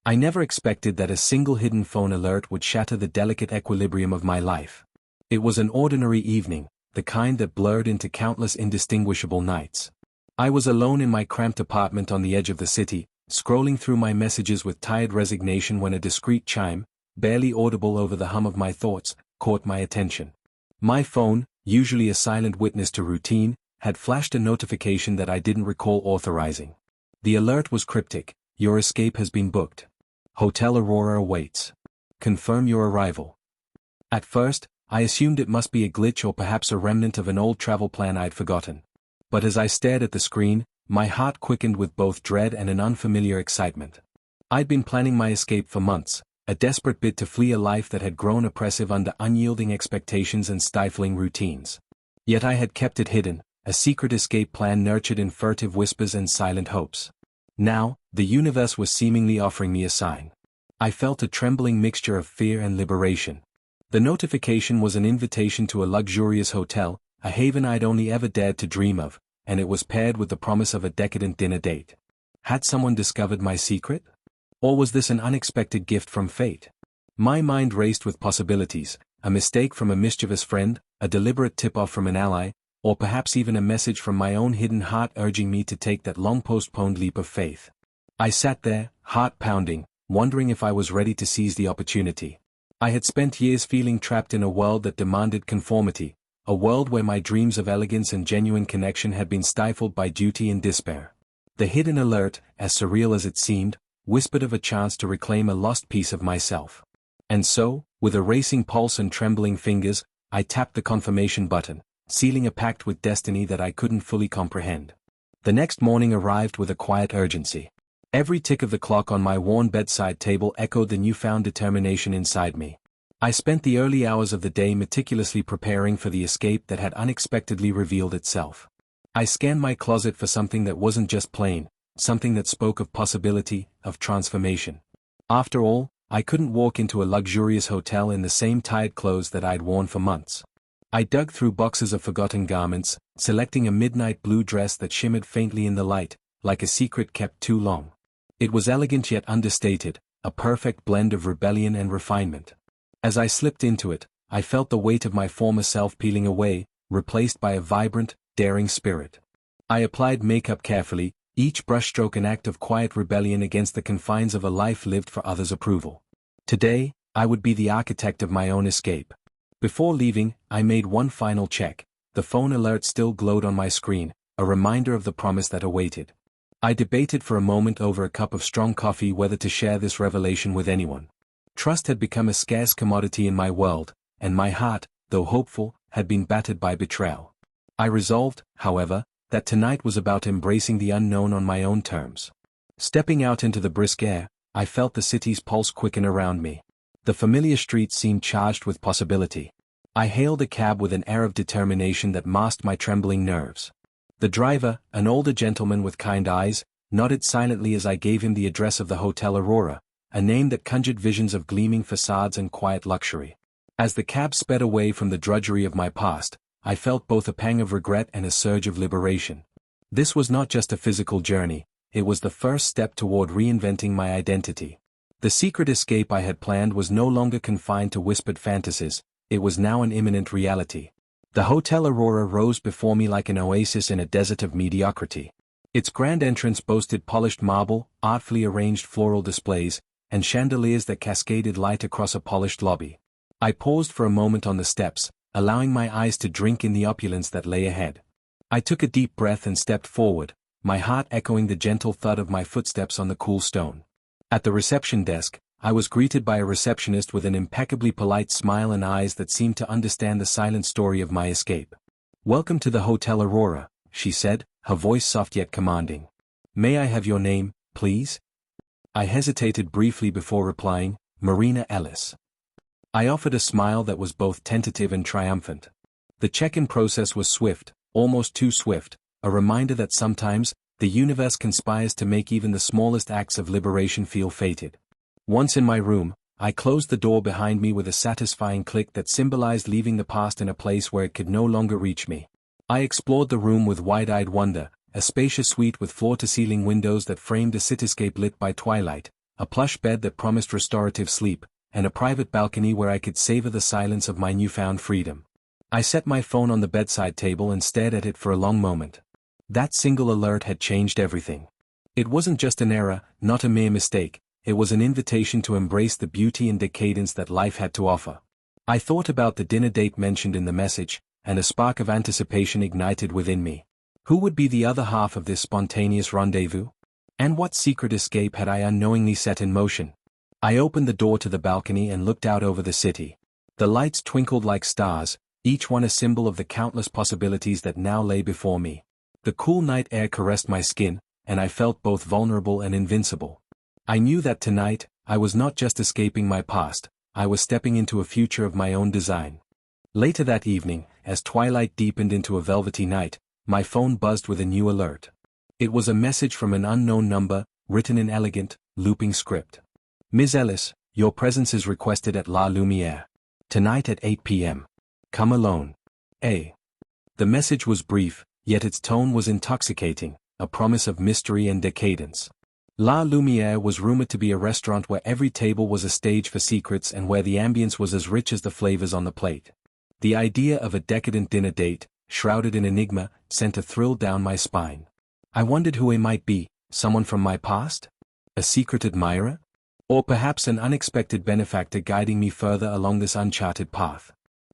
I never expected that a single hidden phone alert would shatter the delicate equilibrium of my life. It was an ordinary evening, the kind that blurred into countless indistinguishable nights. I was alone in my cramped apartment on the edge of the city, scrolling through my messages with tired resignation when a discreet chime, barely audible over the hum of my thoughts, caught my attention. My phone, usually a silent witness to routine, had flashed a notification that I didn't recall authorizing. The alert was cryptic: "Your escape has been booked. Hotel Aurora awaits. Confirm your arrival." At first, I assumed it must be a glitch or perhaps a remnant of an old travel plan I'd forgotten. But as I stared at the screen, my heart quickened with both dread and an unfamiliar excitement. I'd been planning my escape for months, a desperate bid to flee a life that had grown oppressive under unyielding expectations and stifling routines. Yet I had kept it hidden, a secret escape plan nurtured in furtive whispers and silent hopes. Now, the universe was seemingly offering me a sign. I felt a trembling mixture of fear and liberation. The notification was an invitation to a luxurious hotel, a haven I'd only ever dared to dream of, and it was paired with the promise of a decadent dinner date. Had someone discovered my secret? Or was this an unexpected gift from fate? My mind raced with possibilities: a mistake from a mischievous friend, a deliberate tip-off from an ally, or perhaps even a message from my own hidden heart urging me to take that long-postponed leap of faith. I sat there, heart pounding, wondering if I was ready to seize the opportunity. I had spent years feeling trapped in a world that demanded conformity, a world where my dreams of elegance and genuine connection had been stifled by duty and despair. The hidden alert, as surreal as it seemed, whispered of a chance to reclaim a lost piece of myself. And so, with a racing pulse and trembling fingers, I tapped the confirmation button, sealing a pact with destiny that I couldn't fully comprehend. The next morning arrived with a quiet urgency. Every tick of the clock on my worn bedside table echoed the newfound determination inside me. I spent the early hours of the day meticulously preparing for the escape that had unexpectedly revealed itself. I scanned my closet for something that wasn't just plain, something that spoke of possibility, of transformation. After all, I couldn't walk into a luxurious hotel in the same tired clothes that I'd worn for months. I dug through boxes of forgotten garments, selecting a midnight blue dress that shimmered faintly in the light, like a secret kept too long. It was elegant yet understated, a perfect blend of rebellion and refinement. As I slipped into it, I felt the weight of my former self peeling away, replaced by a vibrant, daring spirit. I applied makeup carefully, each brushstroke an act of quiet rebellion against the confines of a life lived for others' approval. Today, I would be the architect of my own escape. Before leaving, I made one final check. The phone alert still glowed on my screen, a reminder of the promise that awaited. I debated for a moment over a cup of strong coffee whether to share this revelation with anyone. Trust had become a scarce commodity in my world, and my heart, though hopeful, had been battered by betrayal. I resolved, however, that tonight was about embracing the unknown on my own terms. Stepping out into the brisk air, I felt the city's pulse quicken around me. The familiar streets seemed charged with possibility. I hailed a cab with an air of determination that masked my trembling nerves. The driver, an older gentleman with kind eyes, nodded silently as I gave him the address of the Hotel Aurora, a name that conjured visions of gleaming facades and quiet luxury. As the cab sped away from the drudgery of my past, I felt both a pang of regret and a surge of liberation. This was not just a physical journey, it was the first step toward reinventing my identity. The secret escape I had planned was no longer confined to whispered fantasies, it was now an imminent reality. The Hotel Aurora rose before me like an oasis in a desert of mediocrity. Its grand entrance boasted polished marble, artfully arranged floral displays, and chandeliers that cascaded light across a polished lobby. I paused for a moment on the steps, allowing my eyes to drink in the opulence that lay ahead. I took a deep breath and stepped forward, my heart echoing the gentle thud of my footsteps on the cool stone. At the reception desk, I was greeted by a receptionist with an impeccably polite smile and eyes that seemed to understand the silent story of my escape. "Welcome to the Hotel Aurora," she said, her voice soft yet commanding. "May I have your name, please?" I hesitated briefly before replying, "Marina Ellis." I offered a smile that was both tentative and triumphant. The check-in process was swift, almost too swift, a reminder that sometimes, the universe conspires to make even the smallest acts of liberation feel fated. Once in my room, I closed the door behind me with a satisfying click that symbolized leaving the past in a place where it could no longer reach me. I explored the room with wide-eyed wonder, a spacious suite with floor-to-ceiling windows that framed a cityscape lit by twilight, a plush bed that promised restorative sleep, and a private balcony where I could savor the silence of my newfound freedom. I set my phone on the bedside table and stared at it for a long moment. That single alert had changed everything. It wasn't just an error, not a mere mistake, it was an invitation to embrace the beauty and decadence that life had to offer. I thought about the dinner date mentioned in the message, and a spark of anticipation ignited within me. Who would be the other half of this spontaneous rendezvous? And what secret escape had I unknowingly set in motion? I opened the door to the balcony and looked out over the city. The lights twinkled like stars, each one a symbol of the countless possibilities that now lay before me. The cool night air caressed my skin, and I felt both vulnerable and invincible. I knew that tonight, I was not just escaping my past, I was stepping into a future of my own design. Later that evening, as twilight deepened into a velvety night, my phone buzzed with a new alert. It was a message from an unknown number, written in elegant, looping script. Ms. Ellis, your presence is requested at La Lumiere. Tonight at 8 p.m. Come alone. A. The message was brief, yet its tone was intoxicating, a promise of mystery and decadence. La Lumiere was rumored to be a restaurant where every table was a stage for secrets and where the ambience was as rich as the flavors on the plate. The idea of a decadent dinner date, shrouded in enigma, sent a thrill down my spine. I wondered who it might be, someone from my past? A secret admirer? Or perhaps an unexpected benefactor guiding me further along this uncharted path.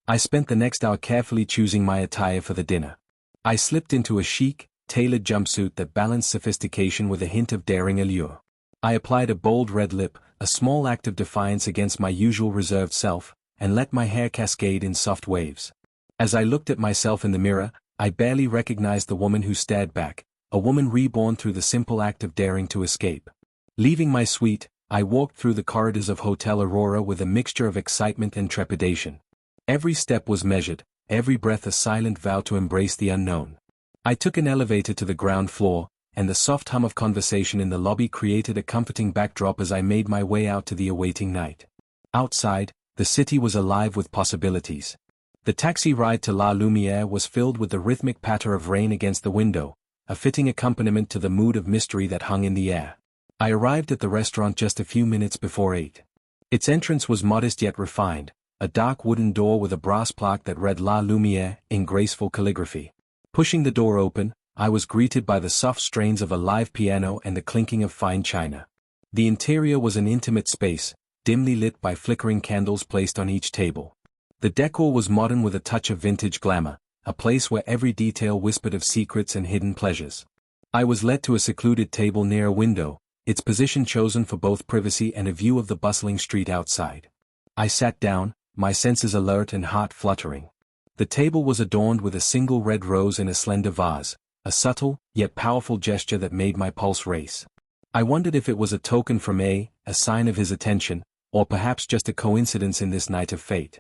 I spent the next hour carefully choosing my attire for the dinner. I slipped into a chic, tailored jumpsuit that balanced sophistication with a hint of daring allure. I applied a bold red lip, a small act of defiance against my usual reserved self, and let my hair cascade in soft waves. As I looked at myself in the mirror, I barely recognized the woman who stared back, a woman reborn through the simple act of daring to escape. Leaving my suite, I walked through the corridors of Hotel Aurora with a mixture of excitement and trepidation. Every step was measured, every breath a silent vow to embrace the unknown. I took an elevator to the ground floor, and the soft hum of conversation in the lobby created a comforting backdrop as I made my way out to the awaiting night. Outside, the city was alive with possibilities. The taxi ride to La Lumiere was filled with the rhythmic patter of rain against the window, a fitting accompaniment to the mood of mystery that hung in the air. I arrived at the restaurant just a few minutes before 8. Its entrance was modest yet refined, a dark wooden door with a brass plaque that read La Lumiere in graceful calligraphy. Pushing the door open, I was greeted by the soft strains of a live piano and the clinking of fine china. The interior was an intimate space, dimly lit by flickering candles placed on each table. The decor was modern with a touch of vintage glamour, a place where every detail whispered of secrets and hidden pleasures. I was led to a secluded table near a window, its position chosen for both privacy and a view of the bustling street outside. I sat down, my senses alert and heart fluttering. The table was adorned with a single red rose in a slender vase, a subtle, yet powerful gesture that made my pulse race. I wondered if it was a token from a sign of his attention, or perhaps just a coincidence in this night of fate.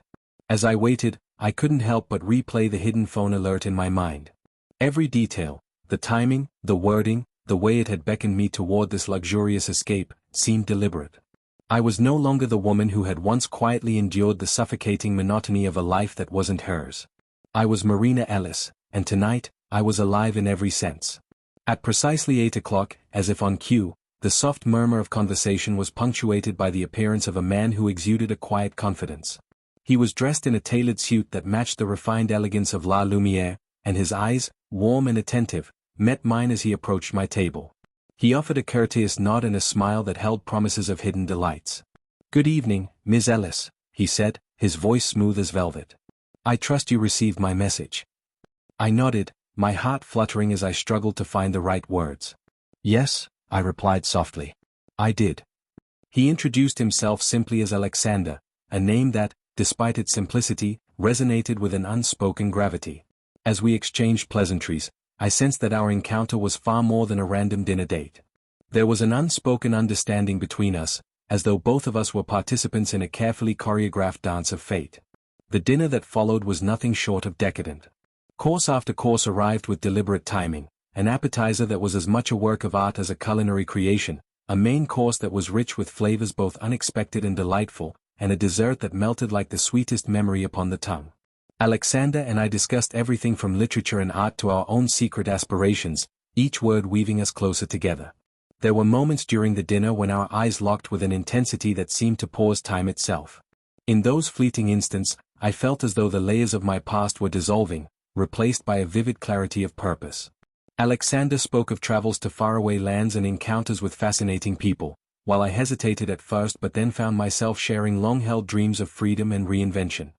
As I waited, I couldn't help but replay the hidden phone alert in my mind. Every detail, the timing, the wording, the way it had beckoned me toward this luxurious escape, seemed deliberate. I was no longer the woman who had once quietly endured the suffocating monotony of a life that wasn't hers. I was Marina Ellis, and tonight, I was alive in every sense. At precisely 8 o'clock, as if on cue, the soft murmur of conversation was punctuated by the appearance of a man who exuded a quiet confidence. He was dressed in a tailored suit that matched the refined elegance of La Lumiere, and his eyes, warm and attentive, met mine as he approached my table. He offered a courteous nod and a smile that held promises of hidden delights. "Good evening, Ms. Ellis," he said, his voice smooth as velvet. "I trust you received my message." I nodded, my heart fluttering as I struggled to find the right words. "Yes," I replied softly. "I did." He introduced himself simply as Alexander, a name that, despite its simplicity, resonated with an unspoken gravity. As we exchanged pleasantries, I sensed that our encounter was far more than a random dinner date. There was an unspoken understanding between us, as though both of us were participants in a carefully choreographed dance of fate. The dinner that followed was nothing short of decadent. Course after course arrived with deliberate timing, an appetizer that was as much a work of art as a culinary creation, a main course that was rich with flavors both unexpected and delightful, and a dessert that melted like the sweetest memory upon the tongue. Alexander and I discussed everything from literature and art to our own secret aspirations, each word weaving us closer together. There were moments during the dinner when our eyes locked with an intensity that seemed to pause time itself. In those fleeting instants, I felt as though the layers of my past were dissolving, replaced by a vivid clarity of purpose. Alexander spoke of travels to faraway lands and encounters with fascinating people, while I hesitated at first but then found myself sharing long-held dreams of freedom and reinvention.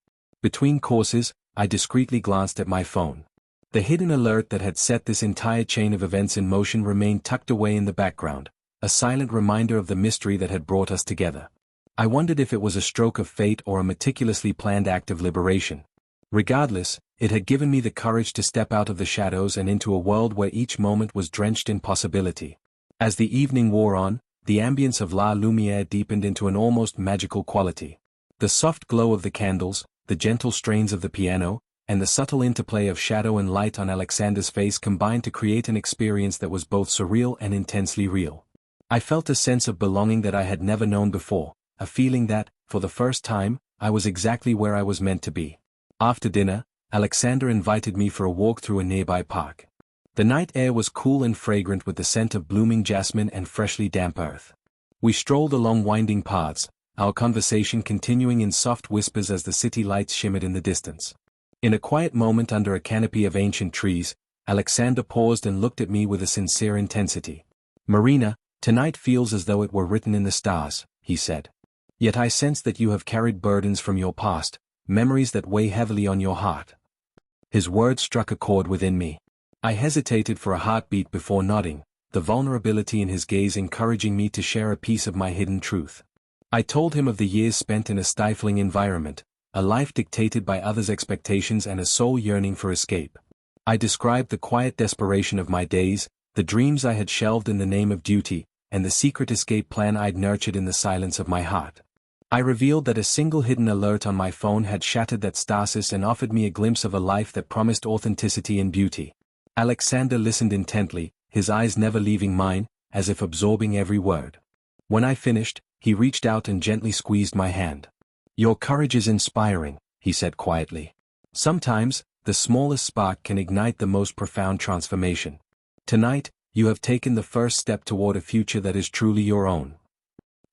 Between courses, I discreetly glanced at my phone. The hidden alert that had set this entire chain of events in motion remained tucked away in the background, a silent reminder of the mystery that had brought us together. I wondered if it was a stroke of fate or a meticulously planned act of liberation. Regardless, it had given me the courage to step out of the shadows and into a world where each moment was drenched in possibility. As the evening wore on, the ambience of La Lumière deepened into an almost magical quality. The soft glow of the candles, the gentle strains of the piano, and the subtle interplay of shadow and light on Alexander's face combined to create an experience that was both surreal and intensely real. I felt a sense of belonging that I had never known before, a feeling that, for the first time, I was exactly where I was meant to be. After dinner, Alexander invited me for a walk through a nearby park. The night air was cool and fragrant with the scent of blooming jasmine and freshly damp earth. We strolled along winding paths, our conversation continuing in soft whispers as the city lights shimmered in the distance. In a quiet moment under a canopy of ancient trees, Alexander paused and looked at me with a sincere intensity. "Marina, tonight feels as though it were written in the stars," he said. "Yet I sense that you have carried burdens from your past, memories that weigh heavily on your heart." His words struck a chord within me. I hesitated for a heartbeat before nodding, the vulnerability in his gaze encouraging me to share a piece of my hidden truth. I told him of the years spent in a stifling environment, a life dictated by others' expectations and a soul yearning for escape. I described the quiet desperation of my days, the dreams I had shelved in the name of duty, and the secret escape plan I'd nurtured in the silence of my heart. I revealed that a single hidden alert on my phone had shattered that stasis and offered me a glimpse of a life that promised authenticity and beauty. Alexander listened intently, his eyes never leaving mine, as if absorbing every word. When I finished, he reached out and gently squeezed my hand. "Your courage is inspiring," he said quietly. "Sometimes, the smallest spark can ignite the most profound transformation. Tonight, you have taken the first step toward a future that is truly your own."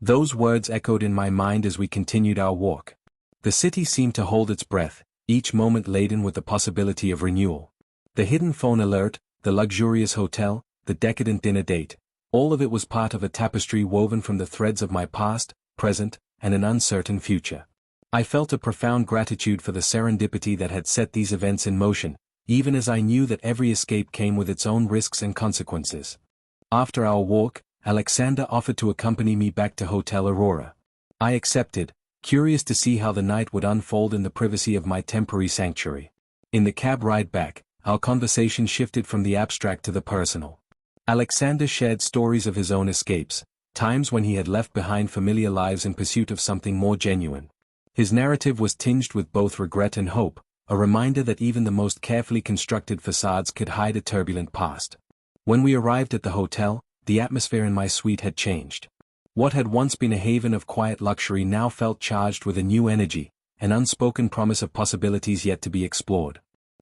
Those words echoed in my mind as we continued our walk. The city seemed to hold its breath, each moment laden with the possibility of renewal. The hidden phone alert, the luxurious hotel, the decadent dinner date, all of it was part of a tapestry woven from the threads of my past, present, and an uncertain future. I felt a profound gratitude for the serendipity that had set these events in motion, even as I knew that every escape came with its own risks and consequences. After our walk, Alexander offered to accompany me back to Hotel Aurora. I accepted, curious to see how the night would unfold in the privacy of my temporary sanctuary. In the cab ride back, our conversation shifted from the abstract to the personal. Alexander shared stories of his own escapes, times when he had left behind familiar lives in pursuit of something more genuine. His narrative was tinged with both regret and hope, a reminder that even the most carefully constructed facades could hide a turbulent past. When we arrived at the hotel, the atmosphere in my suite had changed. What had once been a haven of quiet luxury now felt charged with a new energy, an unspoken promise of possibilities yet to be explored.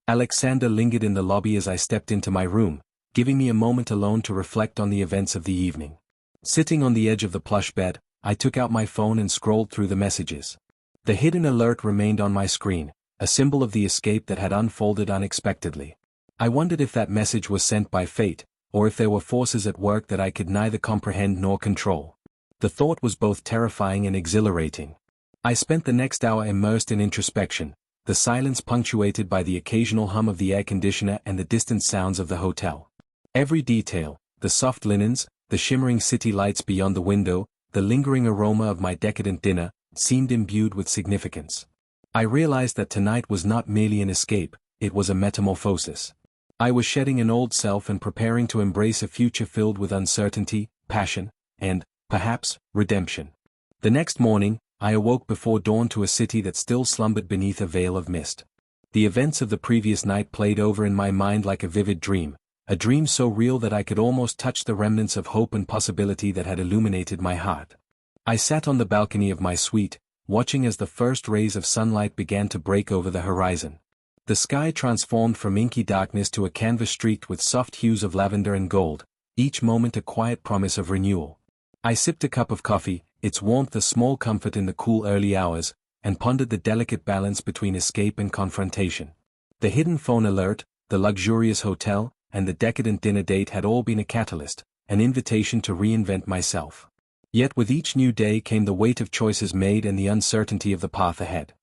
Alexander lingered in the lobby as I stepped into my room, giving me a moment alone to reflect on the events of the evening. Sitting on the edge of the plush bed, I took out my phone and scrolled through the messages. The hidden alert remained on my screen, a symbol of the escape that had unfolded unexpectedly. I wondered if that message was sent by fate, or if there were forces at work that I could neither comprehend nor control. The thought was both terrifying and exhilarating. I spent the next hour immersed in introspection, the silence punctuated by the occasional hum of the air conditioner and the distant sounds of the hotel. Every detail, the soft linens, the shimmering city lights beyond the window, the lingering aroma of my decadent dinner, seemed imbued with significance. I realized that tonight was not merely an escape, it was a metamorphosis. I was shedding an old self and preparing to embrace a future filled with uncertainty, passion, and, perhaps, redemption. The next morning, I awoke before dawn to a city that still slumbered beneath a veil of mist. The events of the previous night played over in my mind like a vivid dream, a dream so real that I could almost touch the remnants of hope and possibility that had illuminated my heart. I sat on the balcony of my suite, watching as the first rays of sunlight began to break over the horizon. The sky transformed from inky darkness to a canvas streaked with soft hues of lavender and gold, each moment a quiet promise of renewal. I sipped a cup of coffee, its warmth a small comfort in the cool early hours, and pondered the delicate balance between escape and confrontation. The hidden phone alert, the luxurious hotel, and the decadent dinner date had all been a catalyst, an invitation to reinvent myself. Yet with each new day came the weight of choices made and the uncertainty of the path ahead.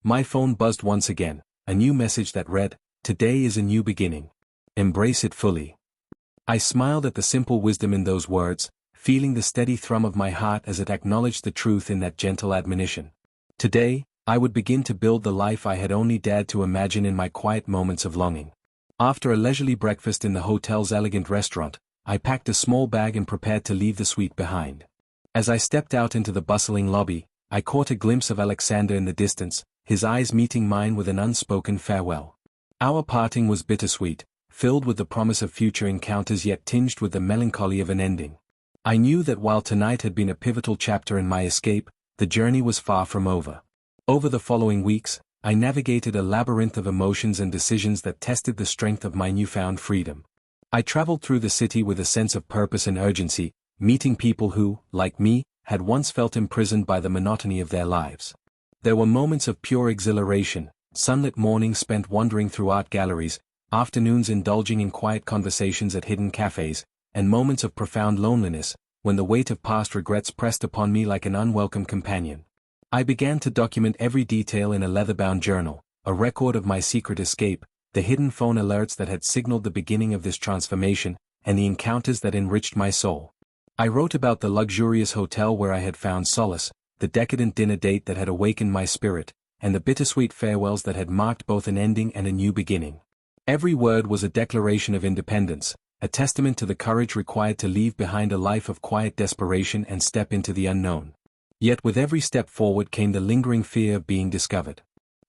My phone buzzed once again, a new message that read, "Today is a new beginning. Embrace it fully." I smiled at the simple wisdom in those words, feeling the steady thrum of my heart as it acknowledged the truth in that gentle admonition. Today, I would begin to build the life I had only dared to imagine in my quiet moments of longing. After a leisurely breakfast in the hotel's elegant restaurant, I packed a small bag and prepared to leave the suite behind. As I stepped out into the bustling lobby, I caught a glimpse of Alexander in the distance, his eyes meeting mine with an unspoken farewell. Our parting was bittersweet, filled with the promise of future encounters yet tinged with the melancholy of an ending. I knew that while tonight had been a pivotal chapter in my escape, the journey was far from over. Over the following weeks, I navigated a labyrinth of emotions and decisions that tested the strength of my newfound freedom. I traveled through the city with a sense of purpose and urgency, meeting people who, like me, had once felt imprisoned by the monotony of their lives. There were moments of pure exhilaration, sunlit mornings spent wandering through art galleries, afternoons indulging in quiet conversations at hidden cafes, and moments of profound loneliness, when the weight of past regrets pressed upon me like an unwelcome companion. I began to document every detail in a leather-bound journal, a record of my secret escape, the hidden phone alerts that had signaled the beginning of this transformation, and the encounters that enriched my soul. I wrote about the luxurious hotel where I had found solace, the decadent dinner date that had awakened my spirit, and the bittersweet farewells that had marked both an ending and a new beginning. Every word was a declaration of independence, a testament to the courage required to leave behind a life of quiet desperation and step into the unknown. Yet with every step forward came the lingering fear of being discovered.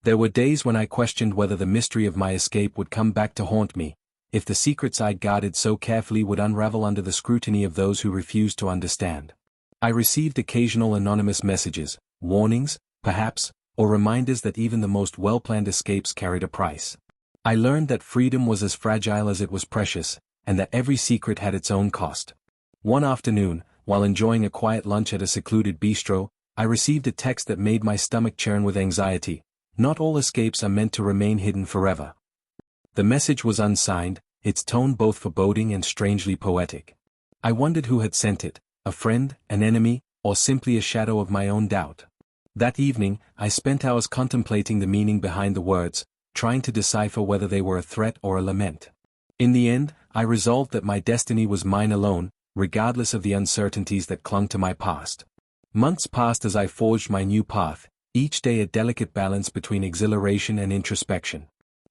There were days when I questioned whether the mystery of my escape would come back to haunt me, if the secrets I'd guarded so carefully would unravel under the scrutiny of those who refused to understand. I received occasional anonymous messages, warnings, perhaps, or reminders that even the most well-planned escapes carried a price. I learned that freedom was as fragile as it was precious, and that every secret had its own cost. One afternoon, while enjoying a quiet lunch at a secluded bistro, I received a text that made my stomach churn with anxiety. "Not all escapes are meant to remain hidden forever." The message was unsigned, its tone both foreboding and strangely poetic. I wondered who had sent it, a friend, an enemy, or simply a shadow of my own doubt. That evening, I spent hours contemplating the meaning behind the words, trying to decipher whether they were a threat or a lament. In the end, I resolved that my destiny was mine alone, regardless of the uncertainties that clung to my past. Months passed as I forged my new path, each day a delicate balance between exhilaration and introspection.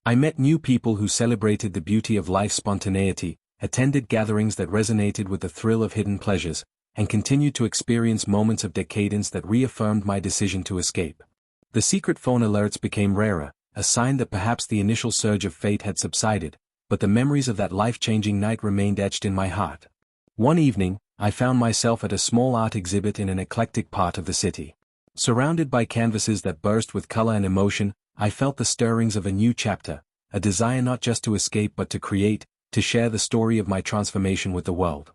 I met new people who celebrated the beauty of life's spontaneity, attended gatherings that resonated with the thrill of hidden pleasures, and continued to experience moments of decadence that reaffirmed my decision to escape. The secret phone alerts became rarer, a sign that perhaps the initial surge of fate had subsided, but the memories of that life-changing night remained etched in my heart. One evening, I found myself at a small art exhibit in an eclectic part of the city. Surrounded by canvases that burst with color and emotion, I felt the stirrings of a new chapter, a desire not just to escape but to create, to share the story of my transformation with the world.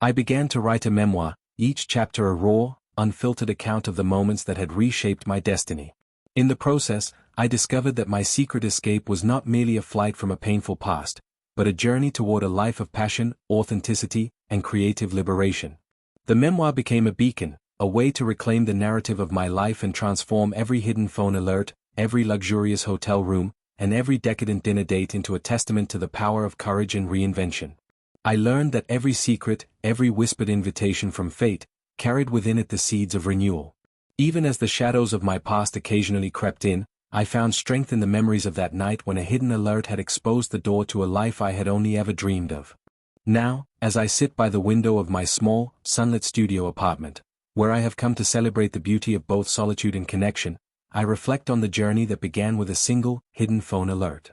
I began to write a memoir, each chapter a raw, unfiltered account of the moments that had reshaped my destiny. In the process, I discovered that my secret escape was not merely a flight from a painful past, but a journey toward a life of passion, authenticity, and creative liberation. The memoir became a beacon, a way to reclaim the narrative of my life and transform every hidden phone alert, every luxurious hotel room, and every decadent dinner date into a testament to the power of courage and reinvention. I learned that every secret, every whispered invitation from fate, carried within it the seeds of renewal. Even as the shadows of my past occasionally crept in, I found strength in the memories of that night when a hidden alert had exposed the door to a life I had only ever dreamed of. Now, as I sit by the window of my small, sunlit studio apartment, where I have come to celebrate the beauty of both solitude and connection, I reflect on the journey that began with a single, hidden phone alert.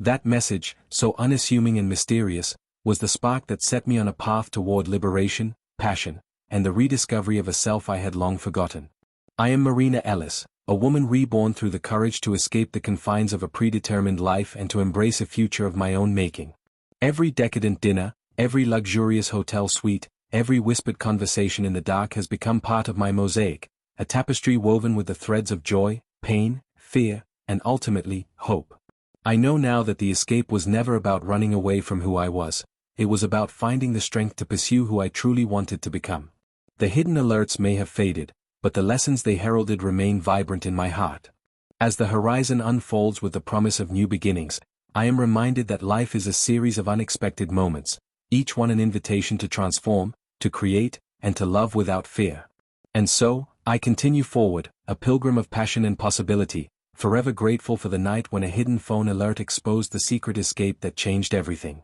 That message, so unassuming and mysterious, was the spark that set me on a path toward liberation, passion, and the rediscovery of a self I had long forgotten. I am Marina Ellis, a woman reborn through the courage to escape the confines of a predetermined life and to embrace a future of my own making. Every decadent dinner, Every luxurious hotel suite, every whispered conversation in the dark has become part of my mosaic, a tapestry woven with the threads of joy, pain, fear, and ultimately, hope. I know now that the escape was never about running away from who I was, it was about finding the strength to pursue who I truly wanted to become. The hidden alerts may have faded, but the lessons they heralded remain vibrant in my heart. As the horizon unfolds with the promise of new beginnings, I am reminded that life is a series of unexpected moments, each one an invitation to transform, to create, and to love without fear. And so, I continue forward, a pilgrim of passion and possibility, forever grateful for the night when a hidden phone alert exposed the secret escape that changed everything.